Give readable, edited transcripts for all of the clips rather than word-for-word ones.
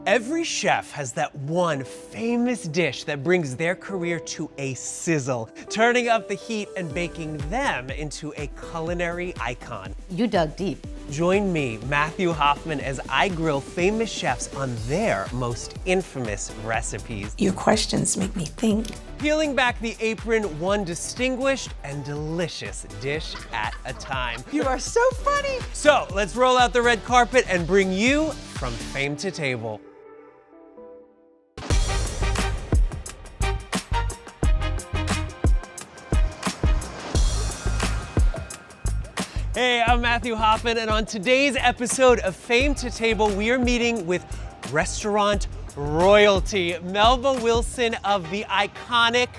Every chef has that one famous dish that brings their career to a sizzle, turning up the heat and baking them into a culinary icon. You dug deep. Join me, Matthew Hoffman, as I grill famous chefs on their most infamous recipes. Your questions make me think. Peeling back the apron, one distinguished and delicious dish at a time. You are so funny. So let's roll out the red carpet and bring you from fame to table. Hey, I'm Matthew Hoffman, and on today's episode of Fame to Table, we are meeting with restaurant royalty, Melba Wilson of the iconic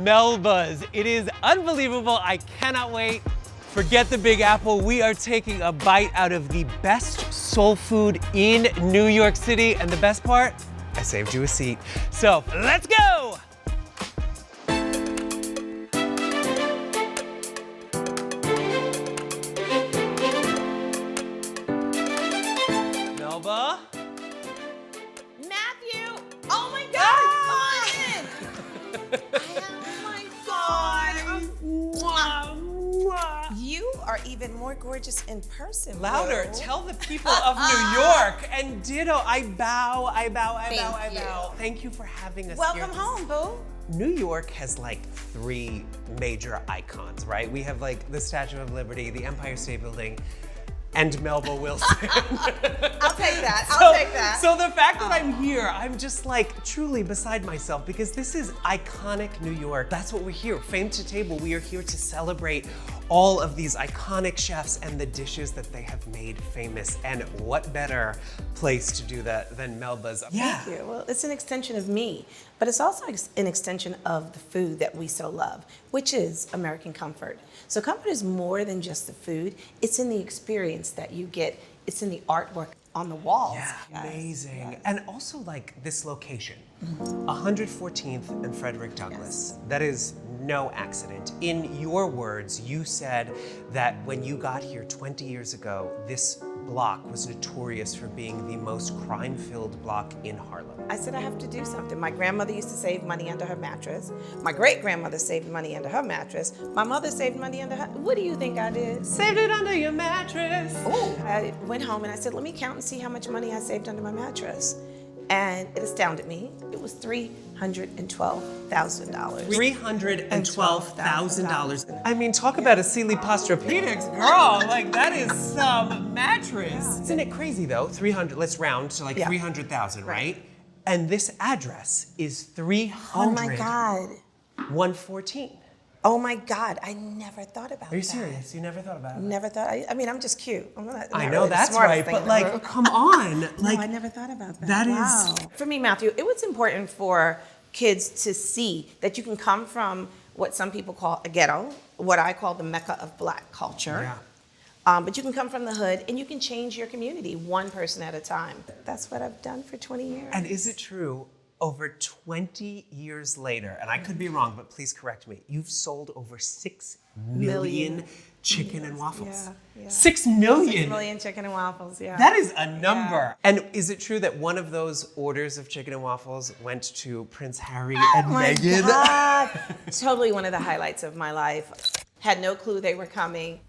Melba's. It is unbelievable. I cannot wait. Forget the Big Apple. We are taking a bite out of the best soul food in New York City, and the best part, I saved you a seat. So let's go! Melba? Matthew! Oh my God! Oh my God! You are even more gorgeous in person. Louder, Boo. tell the people of New York, and ditto, I bow. Thank you. Thank you for having us Welcome here. home, boo. New York has like 3 major icons, right? We have like the Statue of Liberty, the Empire State Building, and Melba Wilson. I'll take that. I'll take that. So the fact that I'm here, I'm just like truly beside myself because this is iconic New York. That's what we're here. Fame to Table, we are here to celebrate all of these iconic chefs and the dishes that they have made famous. And what better place to do that than Melba's? Yeah. Thank you. Well, it's an extension of me, but it's also an extension of the food that we so love, which is American comfort. So comfort is more than just the food. It's in the experience that you get. It's in the artwork on the walls. Yeah, Yes. amazing. Yes. And also like this location, 114th and Frederick Douglass. Yes. That is no accident. In your words, you said that when you got here 20 years ago, this block was notorious for being the most crime-filled block in Harlem. I said I have to do something. My grandmother used to save money under her mattress. My great-grandmother saved money under her mattress. My mother saved money under her. What do you think I did? Saved it under your mattress. Oh, I went home and I said, let me count and see how much money I saved under my mattress. And it astounded me. It was $312,000. $312,000. I mean, talk about a Sealy Posturepedics, girl. Like, that is some mattress. Isn't it crazy, though? 300, let's round to like 300,000, right? And this address is 300. Oh my God. 114. Oh my God, I never thought about that. Are you serious? You never thought about it? Never thought, I mean, I'm just cute. I'm not I know really the that's smartest right, thing but in the like, room. come on. Like, No, I never thought about that. That Wow. is. For me, Matthew, it was important for kids to see that you can come from what some people call a ghetto, what I call the Mecca of Black culture. Yeah. But you can come from the hood and you can change your community one person at a time. That's what I've done for 20 years. And is it true, over 20 years later, and I could be wrong, but please correct me, you've sold over 6 million chicken and waffles. Yeah. 6 million? 6 million chicken and waffles, yeah. That is a number. And is it true that one of those orders of chicken and waffles went to Prince Harry and Meghan? God. Totally one of the highlights of my life. Had no clue they were coming.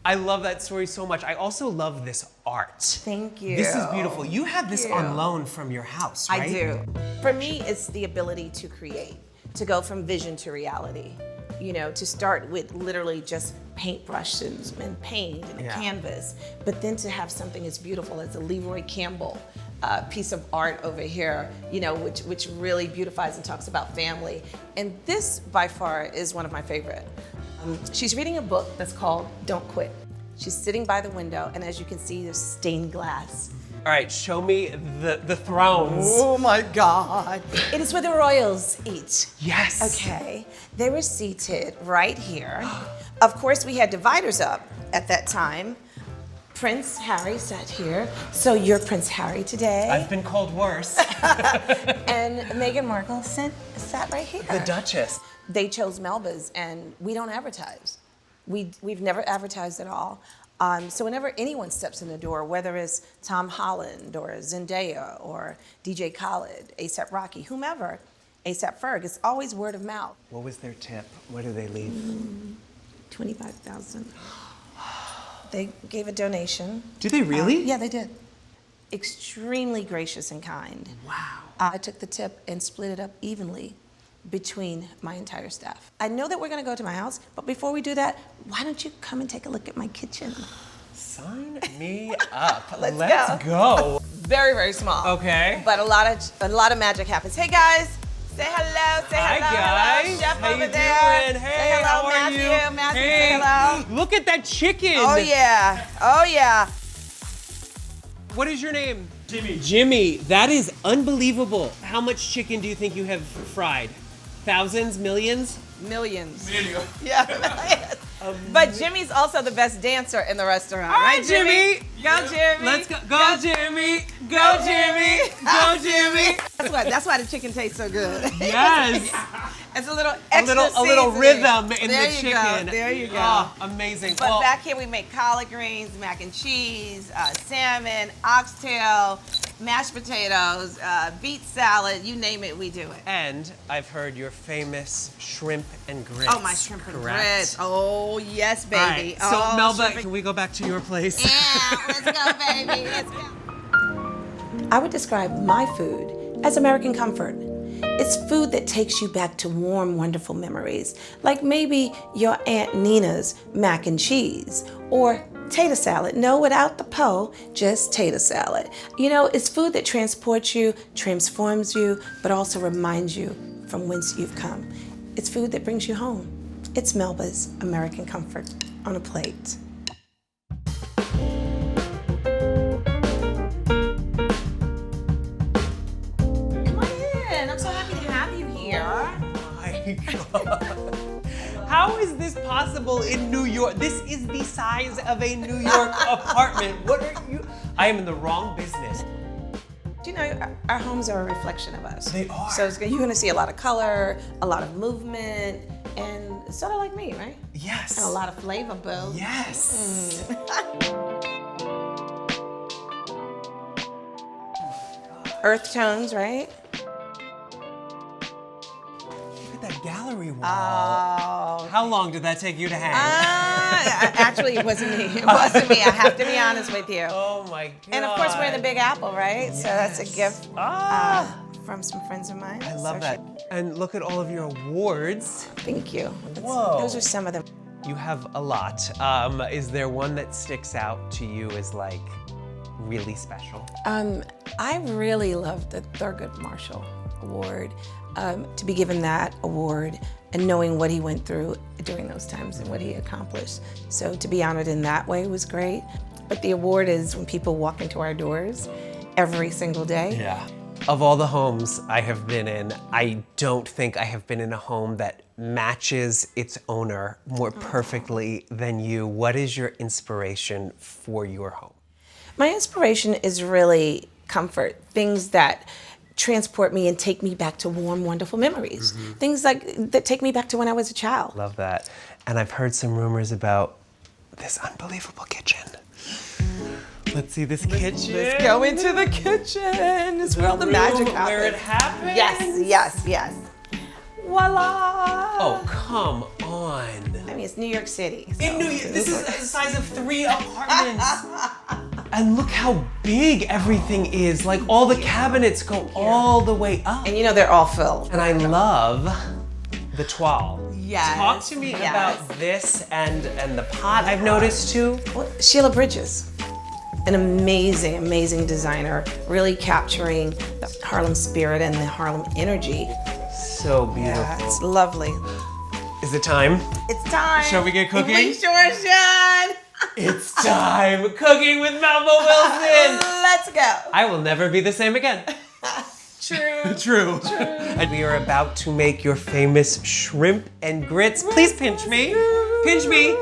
I love that story so much. I also love this art. Thank you. This is beautiful. You have this Thank you. on loan from your house, right? I do. For me, it's the ability to create, to go from vision to reality. You know, to start with literally just paintbrushes and paint and a canvas, but then to have something as beautiful as a Leroy Campbell piece of art over here, you know, which really beautifies and talks about family. And this, by far, is one of my favorite. She's reading a book that's called Don't Quit. She's sitting by the window, and as you can see, there's stained glass. All right, show me the thrones. Oh my God. It is where the royals eat. Yes. Okay, they were seated right here. Of course, we had dividers up at that time. Prince Harry sat here. So you're Prince Harry today. I've been called worse. And Meghan Markle sat right here. The Duchess. They chose Melba's, and we don't advertise. We've never advertised at all. So whenever anyone steps in the door, whether it's Tom Holland or Zendaya or DJ Khaled, A$AP Rocky, whomever, A$AP Ferg, it's always word of mouth. What was their tip? What did they leave? 25,000. They gave a donation. Do they really? Yeah, they did. Extremely gracious and kind. Wow. I took the tip and split it up evenly between my entire staff. I know that we're gonna go to my house, but before we do that, why don't you come and take a look at my kitchen? Sign me up. Let's go. Very, very small. Okay. But a lot of magic happens. Hey guys, say hello, say Hi hello. guys. Hello, chef How over you there. doing? Hey, say hello, how are Matthew. you? Matthew, Hey, say hello. look at that chicken. Oh yeah, oh yeah. What is your name? Jimmy. Jimmy, that is unbelievable. How much chicken do you think you have fried? Thousands, millions? Millions. Yeah. But Jimmy's also the best dancer in the restaurant. All right, right, Jimmy. Go, Jimmy. Let's go. Go, Jimmy. Go, Jimmy. Go, Jimmy. That's why the chicken tastes so good. Yes. It's a little extra a little seasoning. rhythm in There the you chicken. Go. There you go. Oh, amazing. But Well, back here we make collard greens, mac and cheese, salmon, oxtail, mashed potatoes, beet salad, you name it, we do it. and I've heard your famous shrimp and grits. Oh, my shrimp and correct? grits. Oh, yes, baby. All right. So, Oh, Melba, shrimp and- can we go back to your place? Yeah, let's go, baby. Let's go. I would describe my food as American comfort. It's food that takes you back to warm, wonderful memories, like maybe your Aunt Nina's mac and cheese, or tater salad. No, without the po, just tater salad. You know, it's food that transports you, transforms you, but also reminds you from whence you've come. It's food that brings you home. It's Melba's American comfort on a plate. My God. How is this possible in New York? This is the size of a New York apartment. What are you? I am in the wrong business. You know, our homes are a reflection of us. They are. So you're going to see a lot of color, a lot of movement, and sort of like me, right? Yes. And a lot of flavor, boo. Yes. Earth tones, right? Look at that gallery wall. Oh. How long did that take you to hang? Actually, it wasn't me. It wasn't me. I have to be honest with you. Oh my God. And of course, we're in the Big Apple, right? Yes. So that's a gift from some friends of mine. I love So that. And look at all of your awards. Thank you. Whoa. Those are some of them. You have a lot. Is there one that sticks out to you as like really special? I really love the Thurgood Marshall Award. To be given that award and knowing what he went through during those times and what he accomplished. So to be honored in that way was great. But the award is when people walk into our doors every single day. Yeah. Of all the homes I have been in, I don't think I have been in a home that matches its owner more perfectly than you. What is your inspiration for your home? My inspiration is really comfort, things that transport me and take me back to warm, wonderful memories. Things like that take me back to when I was a child. Love that. And I've heard some rumors about this unbelievable kitchen. Let's see this kitchen. Let's go into the kitchen. It's where all the magic happens. Where it happens. Yes, yes, yes. Voila! Oh, come on. I mean, it's New York City. So. In New York, this is the size of 3 apartments. And look how big everything is. Like all the cabinets go all the way up. And you know they're all filled. And I love the toile. Yes. Talk to me about this and the pot I've noticed too. Well, Sheila Bridges, an amazing, amazing designer, really capturing the Harlem spirit and the Harlem energy. So beautiful. Yeah, it's lovely. Is it time? It's time. Shall we get cooking? We sure should. It's time. Cooking with Melba Wilson. Let's go. I will never be the same again. True. True. And we are about to make your famous shrimp and grits. Please pinch me. Pinch me.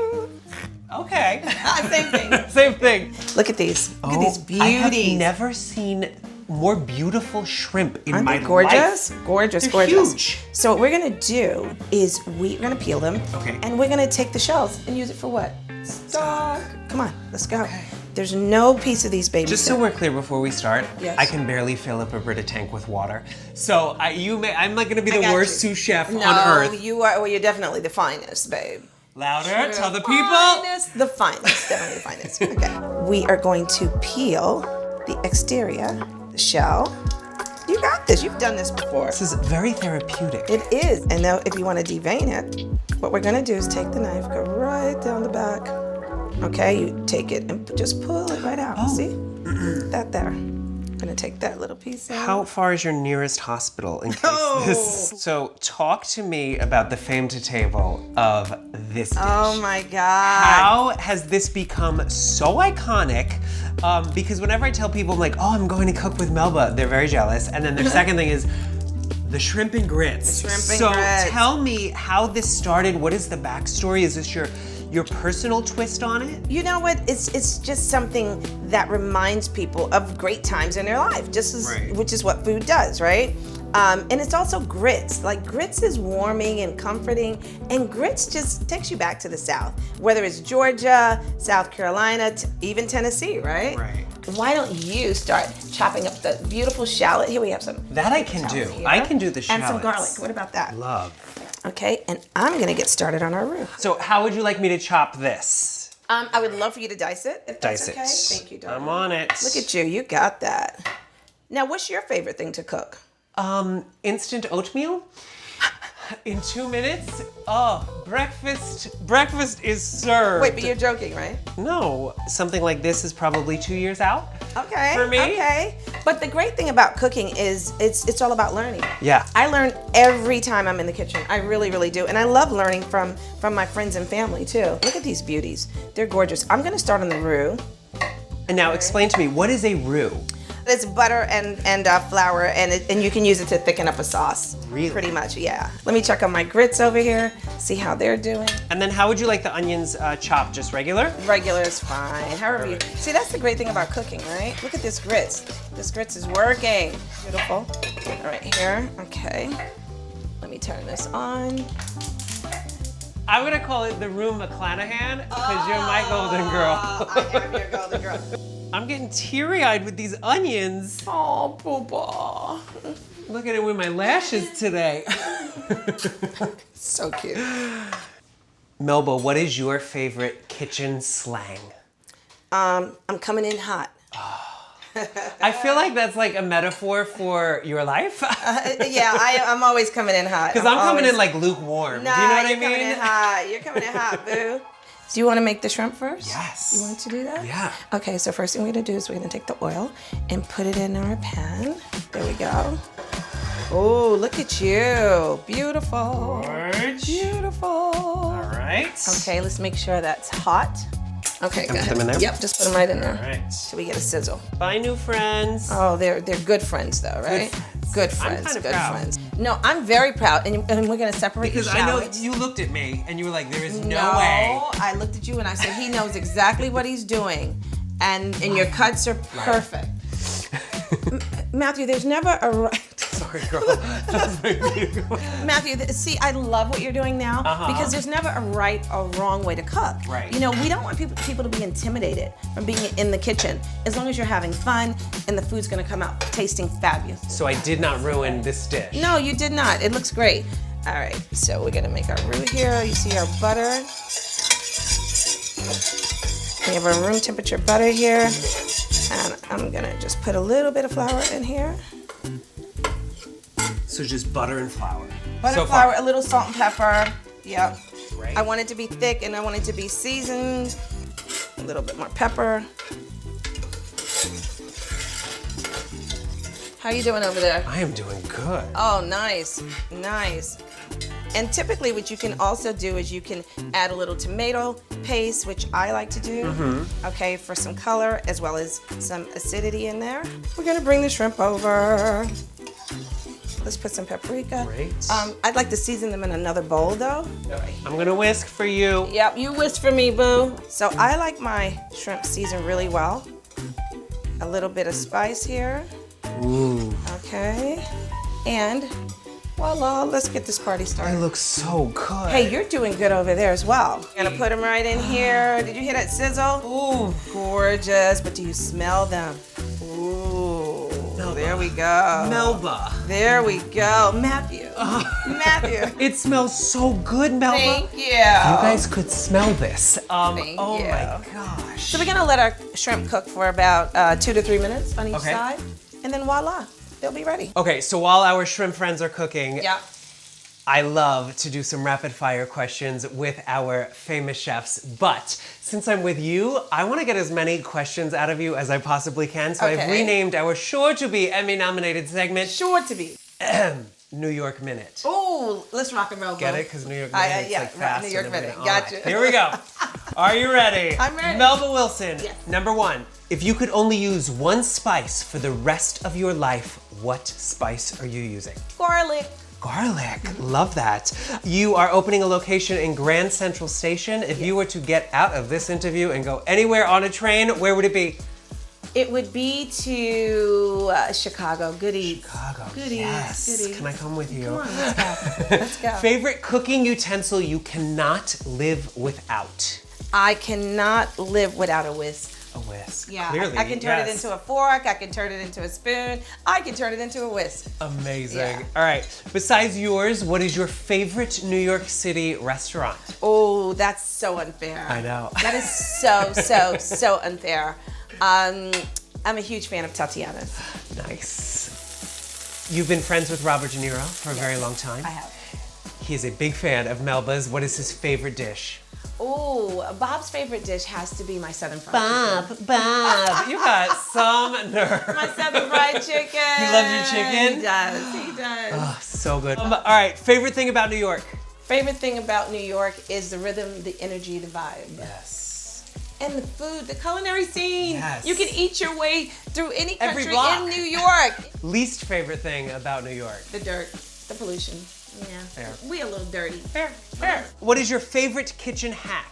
Okay. Same thing. Same thing. Look at these. Look at these beauties. I have never seen more beautiful shrimp in Aren't my they gorgeous? life. Gorgeous, They're gorgeous. huge. So what we're gonna do is we're gonna peel them. Okay. And we're gonna take the shells and use it for what? stock. Come on, let's go. Okay. There's no piece of these babies. Just so we're clear before we start, yes. I can barely fill up a Brita tank with water. So I'm like gonna be the worst sous chef on earth. No, you are. Well, you're definitely the finest, babe. Louder, tell the people. The finest, definitely the finest. Okay. We are going to peel the exterior, the shell. You got this. You've done this before. This is very therapeutic. It is. And now, if you want to devein it, what we're gonna do is take the knife, go right down the back. Okay, you take it and just pull it right out. Oh. See? That there. I'm gonna take that little piece out. How far is your nearest hospital in case this? So talk to me about the fame to table of this dish. Oh my God. How has this become so iconic? Because whenever I tell people, I'm like, oh, I'm going to cook with Melba, they're very jealous. And then their second thing is the shrimp and grits. The shrimp and grits. So tell me how this started. What is the backstory? Is this your personal twist on it? You know what? It's just something that reminds people of great times in their life, just as, which is what food does, right? And it's also grits. Like grits is warming and comforting, and grits just takes you back to the South, whether it's Georgia, South Carolina, even Tennessee, right? Right. Why don't you start chopping up the beautiful shallot? Here we have some. That I can do. Here. I can do the shallots. And some garlic. What about that? Love. Okay, and I'm gonna get started on our roux. So how would you like me to chop this? I would love for you to dice it, if that's Dice okay. it. Thank you, darling. I'm on it. Look at you, you got that. Now, what's your favorite thing to cook? Instant oatmeal in 2 minutes. Oh, breakfast is served. Wait, but you're joking, right? No, something like this is probably 2 years out. Okay. For me. Okay. But the great thing about cooking is it's all about learning. Yeah. I learn every time I'm in the kitchen. I really, really do. And I love learning from my friends and family too. Look at these beauties. They're gorgeous. I'm gonna start on the roux. And now explain to me, what is a roux? It's butter and flour, and you can use it to thicken up a sauce. Really? Pretty much, yeah. Let me check on my grits over here, see how they're doing. And then how would you like the onions chopped? Just regular? Regular is fine, however you. See, that's the great thing about cooking, right? Look at this grits. This grits is working. Beautiful. All right, here, okay. Let me turn this on. I'm gonna call it the roux McClanahan, because you're my golden girl. I am your golden girl. I'm getting teary-eyed with these onions. Oh, poopa. Look at it with my lashes today. So cute. Melba, what is your favorite kitchen slang? I'm coming in hot. I feel like that's like a metaphor for your life. Yeah, I'm always coming in hot. Because I'm coming in like lukewarm. Nah, do you know what I you're mean? coming in hot. You're coming in hot, boo. Do you want to make the shrimp first? Yes. You want to do that? Yeah. Okay, so first thing we're gonna do is we're gonna take the oil and put it in our pan. There we go. Oh, look at you. Beautiful. George. Beautiful. All right. Okay, let's make sure that's hot. Okay, Can I good. put them in there? Yep, just put them right in there. All right. So we get a sizzle. Bye, new friends. Oh, they're good friends though, right? Good friends. I'm kind of good proud. friends. No, I'm very proud, and we're gonna separate Because the I know shallots. you looked at me and you were like, there is no way. I looked at you and I said, he knows exactly what he's doing, and your cuts are perfect. Matthew, there's never a right. Sorry, girl. That was very beautiful. Matthew, see, I love what you're doing now because there's never a right or wrong way to cook. Right. You know, we don't want people to be intimidated from being in the kitchen. As long as you're having fun and the food's gonna come out tasting fabulous. So I did not ruin this dish. No, you did not. It looks great. All right, so we're gonna make our roux here. You see our butter. We have our room temperature butter here. And I'm gonna just put a little bit of flour in here. So just butter and flour. Butter, flour, a little salt and pepper. Yep. Right. I want it to be thick and I want it to be seasoned. A little bit more pepper. How you doing over there? I am doing good. Oh, nice, nice. And typically what you can also do is you can add a little tomato paste, which I like to do, okay, for some color as well as some acidity in there. We're gonna bring the shrimp over. Let's put some paprika. Great. I'd like to season them in another bowl though. I'm gonna whisk for you. Yep, you whisk for me, boo. So I like my shrimp seasoned really well. A little bit of spice here. Ooh. Okay. And Voila, let's get this party It started. looks so good. Hey, you're doing good over there as well. Gonna put them right in here. Did you hear that sizzle? Ooh. Gorgeous, but do you smell them? Ooh, there we go. Melba. There we go. Matthew. Matthew. It smells so good, Melba. Thank you. You guys could smell this. Thank oh you. my gosh. So we're gonna let our shrimp cook for about 2 to 3 minutes on each Okay. side, and then voila, they'll be ready. Okay, so while our shrimp friends are cooking, Yeah. I love to do some rapid fire questions with our famous chefs, but since I'm with you, I want to get as many questions out of you as I possibly can, so I've Okay. renamed our sure to be Emmy nominated segment Sure to be. New York Minute. Oh, let's rock and roll. Get bro. it? Because New York Minute is yeah, like fast. New York and everything. Minute. All Gotcha. right, here we go. Are you ready? I'm ready. Melba Wilson, Yes. number 1. If you could only use one spice for the rest of your life, what spice are you using? Garlic. Garlic, love that. You are opening a location in Grand Central Station. If you were to get out of this interview and go anywhere on a train, where would it be? It would be to Chicago. Good Eats. Chicago, Good yes. Eats. Good Can I come with you? Come on, let's go. Let's go. Favorite cooking utensil you cannot live without? I cannot live without a whisk. A whisk. Yeah, Clearly, I can turn it yes. into a fork. I can turn it into a spoon. I can turn it into a whisk. Amazing. Yeah. All right. Besides yours, what is your favorite New York City restaurant? Oh, that's so unfair. I know. That is so unfair. I'm a huge fan of Tatiana's. Nice. You've been friends with Robert De Niro for a very long time. I have. He is a big fan of Melba's. What is his favorite dish? Oh, Bob's favorite dish has to be my Southern fried chicken. Bob, you got some nerve. My Southern fried chicken. He loves your chicken? He does. He does. Oh, so good. All right, favorite thing about New York? Favorite thing about New York is the rhythm, the energy, the vibe. Yes. And the food, the culinary scene. Yes. You can eat your way through any Every country block. in New York. Least favorite thing about New York? The dirt, the pollution. Yeah. Fair. We a little dirty. Fair. What is your favorite kitchen hack?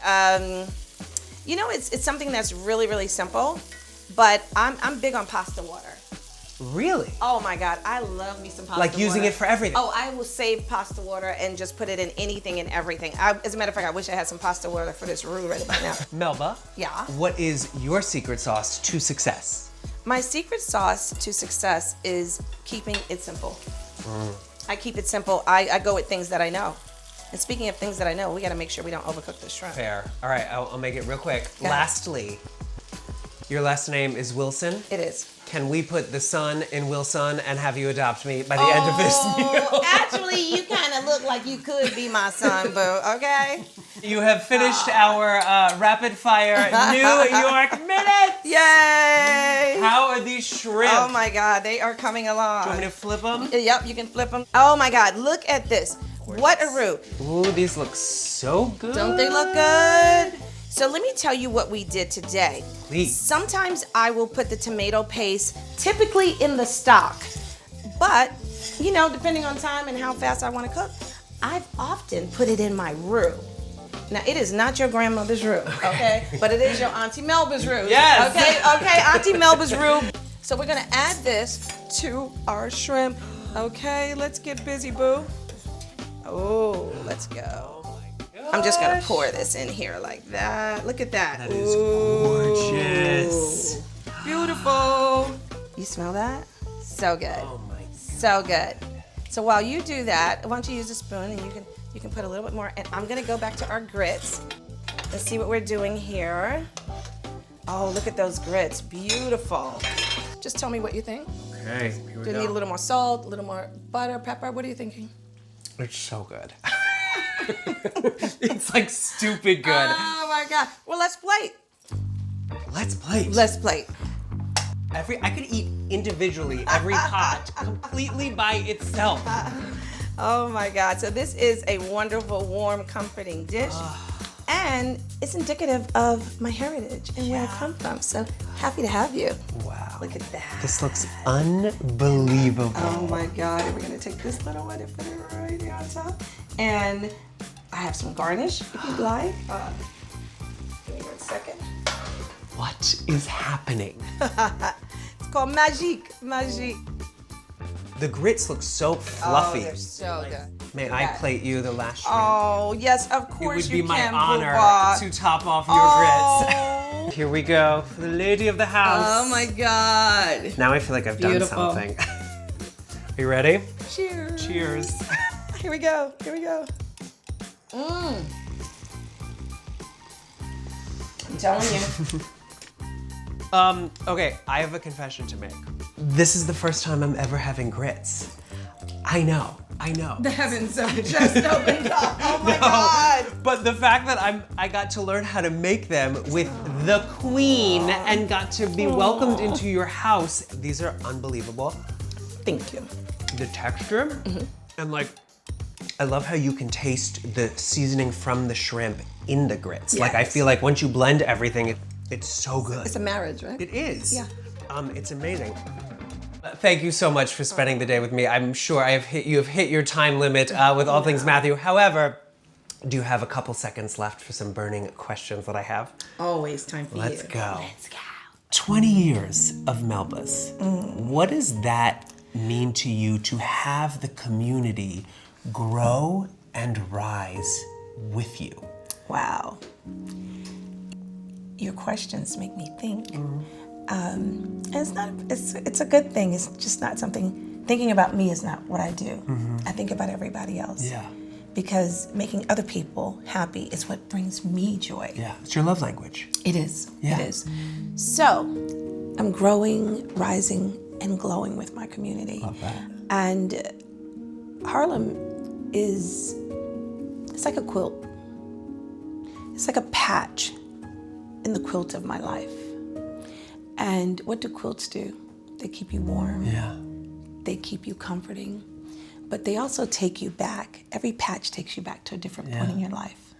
You know, it's something that's really simple, but I'm big on pasta water. Really? Oh my God, I love me some pasta water. Like using it for everything? Oh, I will save pasta water and just put it in anything and everything. As a matter of fact, I wish I had some pasta water for this roux right about now. Melba? Yeah? What is your secret sauce to success? My secret sauce to success is keeping it simple. I keep it simple. I go with things that I know. And speaking of things that I know, we gotta make sure we don't overcook the shrimp. Fair. All right, I'll make it real quick. Okay. Lastly, your last name is Wilson. It is. Can we put the son in Wilson and have you adopt me by the end of this meal? Actually, you kind of look like you could be my son, boo, okay? You have finished our rapid fire New York Minute. Yay! How are these shrimp? Oh my God, they are coming along. Do you want me to flip them? Yep, you can flip them. Oh my God, look at this. What a roux. Ooh, these look so good. Don't they look good? So let me tell you what we did today. Please. Sometimes I will put the tomato paste typically in the stock, but you know, depending on time and how fast I want to cook, I've often put it in my roux. Now, it is not your grandmother's roux, okay? But it is your Auntie Melba's roux. Yes. Okay, Auntie Melba's roux. So we're gonna add this to our shrimp. Okay, let's get busy, boo. Oh, let's go. I'm just gonna pour this in here like that. Look at that. That is gorgeous. Beautiful. You smell that? So good. Oh my. So good. So while you do that, why don't you use a spoon and you can put a little bit more. And I'm gonna go back to our grits and see what we're doing here. Oh, look at those grits. Beautiful. Just tell me what you think. Okay, here we Do you need a little more salt, a little more butter, pepper? What are you thinking? It's so good. It's like stupid good. Oh my God. Well, let's plate. Let's plate. Let's plate. I could eat individually every pot completely by itself. Oh my God. So this is a wonderful, warm, comforting dish. And it's indicative of my heritage and where I come from. So happy to have you. Wow. Look at that. This looks unbelievable. Oh my God. And we're gonna take this little one and put it right here on top. And I have some garnish if you'd like. Give me 1 second. What is happening? It's called magique. Magique. The grits look so fluffy. Oh, they're so good. May I plate you the last shrimp? Oh, yes, of course you can. It would be my honor Booba. to top off your grits. Here we go, for the lady of the house. Oh my God. Now I feel like I've done something. Are you ready? Cheers. Cheers. Here we go, here we go. I'm telling you. Okay, I have a confession to make. This is the first time I'm ever having grits. I know. The heavens have just opened up. Oh my God. But the fact that I got to learn how to make them with the queen and got to be welcomed into your house, these are unbelievable. Thank you. The texture, and like, I love how you can taste the seasoning from the shrimp in the grits. Yes. Like, I feel like once you blend everything, it's so good. It's a marriage, right? It is. Yeah. It's amazing. Thank you so much for spending the day with me. I'm sure you have hit your time limit with all things Matthew. However, do you have a couple seconds left for some burning questions that I have? Always time for Let's you. go. Let's go. 20 years of Melba's. What does that mean to you to have the community grow and rise with you? Wow. Your questions make me think. And it's a good thing. It's just not something, thinking about me is not what I do. I think about everybody else. Yeah. Because making other people happy is what brings me joy. Yeah, it's your love language. It is. Yeah. It is. So, I'm growing, rising, and glowing with my community. Love that. And Harlem it's like a quilt. It's like a patch in the quilt of my life. And what do quilts do? They keep you warm. Yeah. They keep you comforting. But they also take you back. Every patch takes you back to a different point in your life.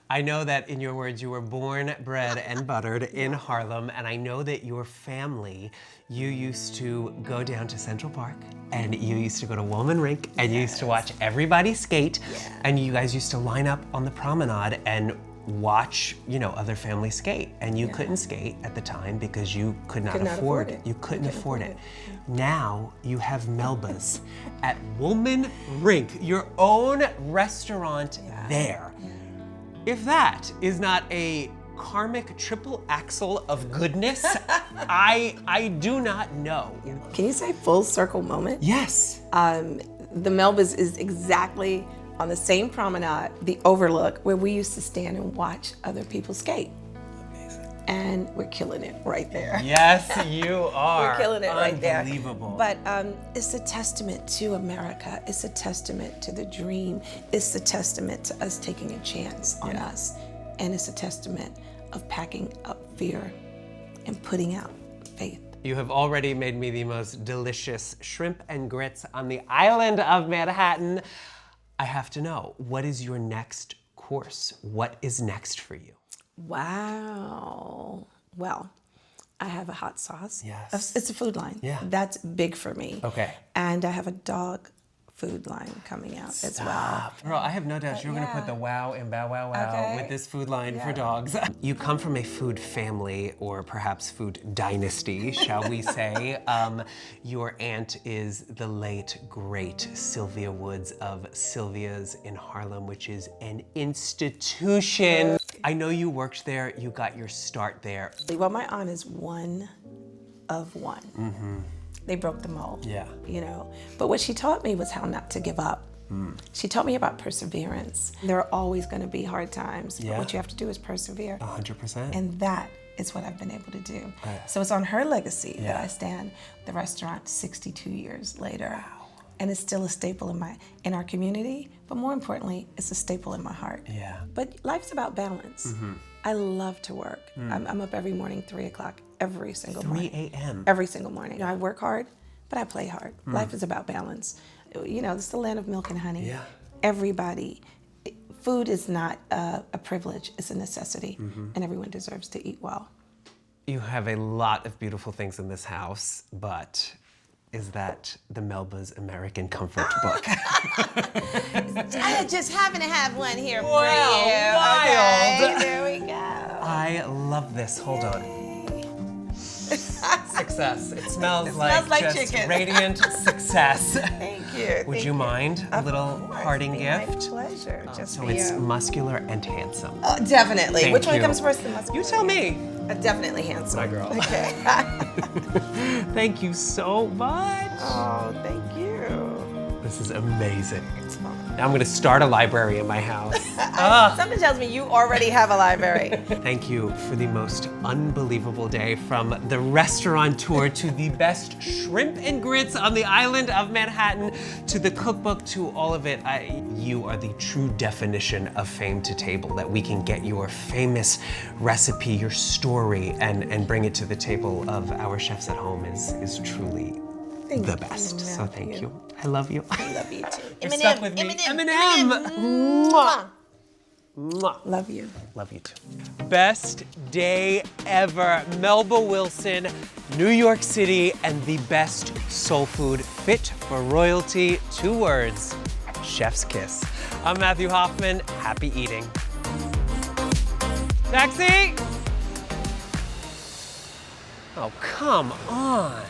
I know that in your words, you were born, bred, and buttered in Harlem, and I know that your family, you used to go down to Central Park, and you used to go to Woolman Rink, and you used to watch everybody skate, and you guys used to line up on the promenade and watch, other families skate, and you couldn't skate at the time because you could not afford it. You couldn't afford it. Now you have Melba's at Woolman Rink, your own restaurant there. If that is not a karmic triple axle of goodness, I do not know. Can you say full circle moment? Yes. The Melba's is exactly on the same promenade, the overlook, where we used to stand and watch other people skate. Amazing. And we're killing it right there. Yes, you are. We're killing it right there. Unbelievable. But it's a testament to America. It's a testament to the dream. It's a testament to us taking a chance on us. And it's a testament of packing up fear and putting out faith. You have already made me the most delicious shrimp and grits on the island of Manhattan. I have to know, what is your next course? What is next for you? Wow. Well, I have a hot sauce. Yes. It's a food line. Yeah. That's big for me. Okay. And I have a dog food line coming out as well. Girl, I have no doubt you're gonna put the wow in Bow Wow Wow with this food line for dogs. You come from a food family, or perhaps food dynasty, shall we say. Your aunt is the late, great Sylvia Woods of Sylvia's in Harlem, which is an institution. I know you worked there, you got your start there. Well, my aunt is one of one. They broke the mold. Yeah. But what she taught me was how not to give up. She taught me about perseverance. There are always going to be hard times, but what you have to do is persevere. 100%. And that is what I've been able to do. So it's on her legacy that I stand the restaurant 62 years later. Wow. And it's still a staple in our community, but more importantly, it's a staple in my heart. Yeah. But life's about balance. I love to work. I'm up every morning, 3 o'clock, every single morning. 3 a.m. Every single morning. I work hard, but I play hard. Life is about balance. It's the land of milk and honey. Yeah. Everybody, food is not a privilege, it's a necessity, and everyone deserves to eat well. You have a lot of beautiful things in this house, but is that the Melba's American Comfort book? I just happen to have one here for Wow, you. wild. Okay, there we go. I love this. Hold on. 6 success. It smells smells like just chicken. radiant success. Thank you. Would you mind a little parting gift? My pleasure. Just So for it's you. muscular and handsome. Definitely. Thank Which one you. comes first, the muscular? You tell me. Definitely handsome. My girl. Okay. Thank you so much. Oh, thank you. This is amazing. It's fun. Now I'm gonna start a library in my house. Something tells me you already have a library. Thank you for the most unbelievable day, from the restaurateur to the best shrimp and grits on the island of Manhattan to the cookbook to all of it. You are the true definition of fame to table, that we can get your famous recipe, your story, and bring it to the table of our chefs at home is truly the best. So thank you. I love you. I love you too. You're stuck with me. Eminem. Mwah. Mwah. Love you. Love you too. Best day ever. Melba Wilson, New York City, and the best soul food fit for royalty. 2 words, chef's kiss. I'm Matthew Hoffman. Happy eating. Taxi! Oh, come on.